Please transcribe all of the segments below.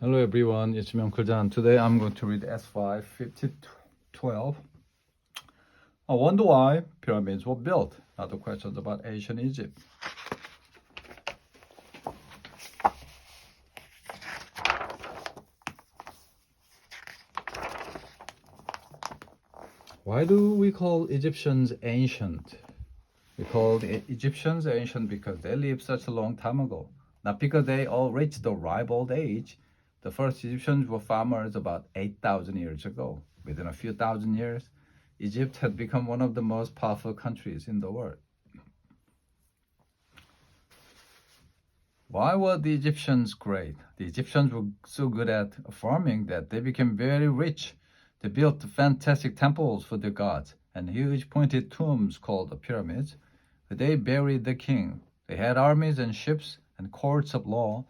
Hello everyone, it's me Uncle John. Today I'm going to read S5 5012. I wonder why pyramids were built. Other questions about ancient Egypt. Why do we call Egyptians ancient? We call the Egyptians ancient because they lived such a long time ago, not because they all reached the ripe old age. The first Egyptians were farmers about 8,000 years ago. Within a few thousand years, Egypt had become one of the most powerful countries in the world. Why were the Egyptians great? The Egyptians were so good at farming that they became very rich. They built fantastic temples for their gods and huge pointed tombs called the pyramids. They buried the king. They had armies and ships and courts of law.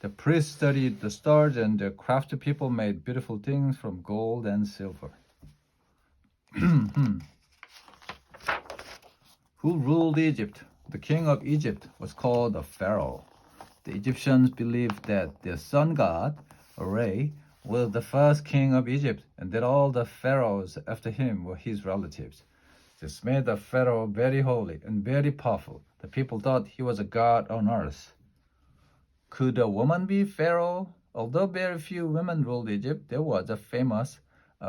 The priests studied the stars, and the crafty people made beautiful things from gold and silver. Who ruled Egypt? The king of Egypt was called a pharaoh. The Egyptians believed that their sun god, Ra, was the first king of Egypt, and that all the pharaohs after him were his relatives. This made the pharaoh very holy and very powerful. The people thought he was a god on earth. Could a woman be pharaoh? Although very few women ruled Egypt, there was a famous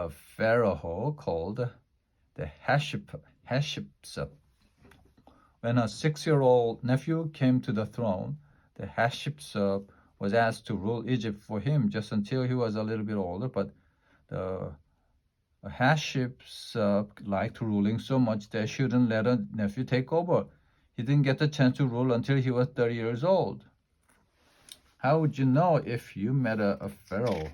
pharaoh called the Hatshepsut. When her 6-year-old nephew came to the throne, the Hatshepsut was asked to rule Egypt for him just until he was a little bit older, but the Hatshepsut liked ruling so much that she wouldn't let her nephew take over. He didn't get the chance to rule until he was 30 years old. How would you know if you met a pharaoh?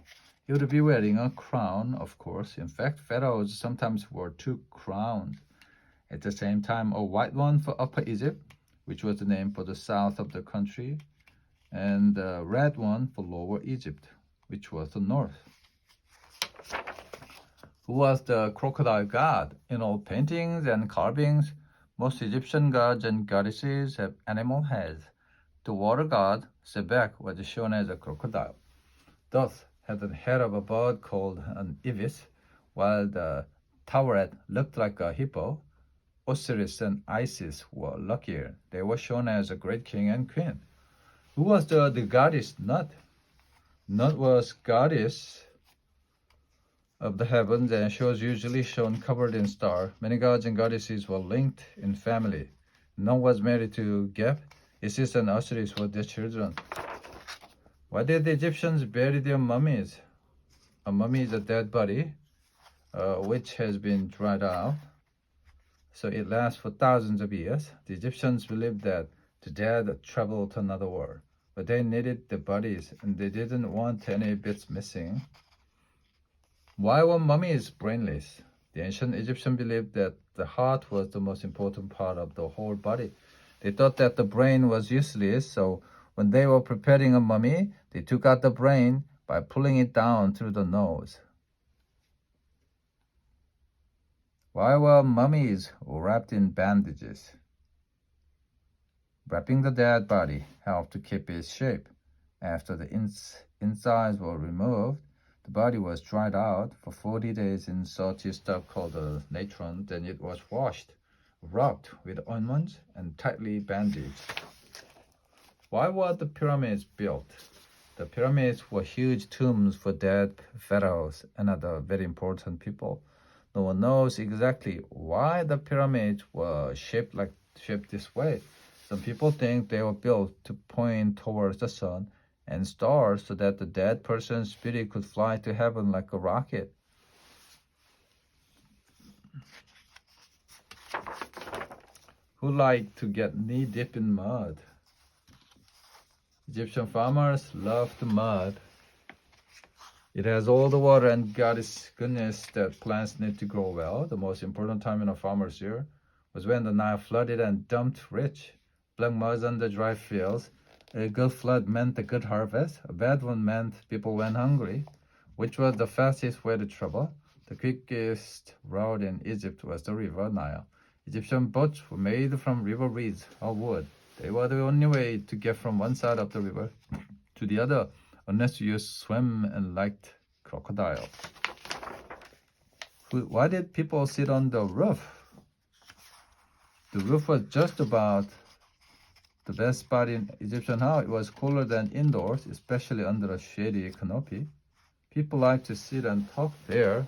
He would be wearing a crown, of course. In fact, pharaohs sometimes wore 2 crowns. At the same time, a white one for Upper Egypt, which was the name for the south of the country, and a red one for Lower Egypt, which was the north. Who was the crocodile god? In all paintings and carvings, most Egyptian gods and goddesses have animal heads. The water god, Sebek, was shown as a crocodile. Thoth had the head of a bird called an ibis, while the Taweret looked like a hippo. Osiris and Isis were luckier. They were shown as a great king and queen. Who was the goddess Nut? Nut was goddess of the heavens, and she was usually shown covered in stars. Many gods and goddesses were linked in family. Nut was married to Geb. Isis and Osiris were their children. Why did the Egyptians bury their mummies? A mummy is a dead body which has been dried out, so it lasts for thousands of years. The Egyptians believed that the dead traveled to another world, but they needed the bodies and they didn't want any bits missing. Why were mummies brainless? The ancient Egyptians believed that the heart was the most important part of the whole body. They thought that the brain was useless, so when they were preparing a mummy, they took out the brain by pulling it down through the nose. Why were mummies wrapped in bandages? Wrapping the dead body helped to keep its shape. After the insides were removed, the body was dried out for 40 days in salty stuff called a natron. Then it was washed, rubbed with ointment, and tightly bandaged. Why were the pyramids built? The pyramids were huge tombs for dead pharaohs and other very important people. No one knows exactly why the pyramids were shaped this way. Some people think they were built to point towards the sun and stars so that the dead person's spirit could fly to heaven like a rocket. Who liked to get knee-deep in mud? Egyptian farmers loved the mud. It has all the water and goodness that plants need to grow well. The most important time in a farmer's year was when the Nile flooded and dumped rich black mud on the dry fields. A good flood meant a good harvest. A bad one meant people went hungry. Which was the fastest way to travel? The quickest route in Egypt was the river Nile. Egyptian boats were made from river reeds or wood. They were the only way to get from one side of the river to the other. unless you swim and liked crocodile. Why did people sit on the roof? The roof was just about the best spot in Egyptian house. It was cooler than indoors, especially under a shady canopy. People like to sit and talk there.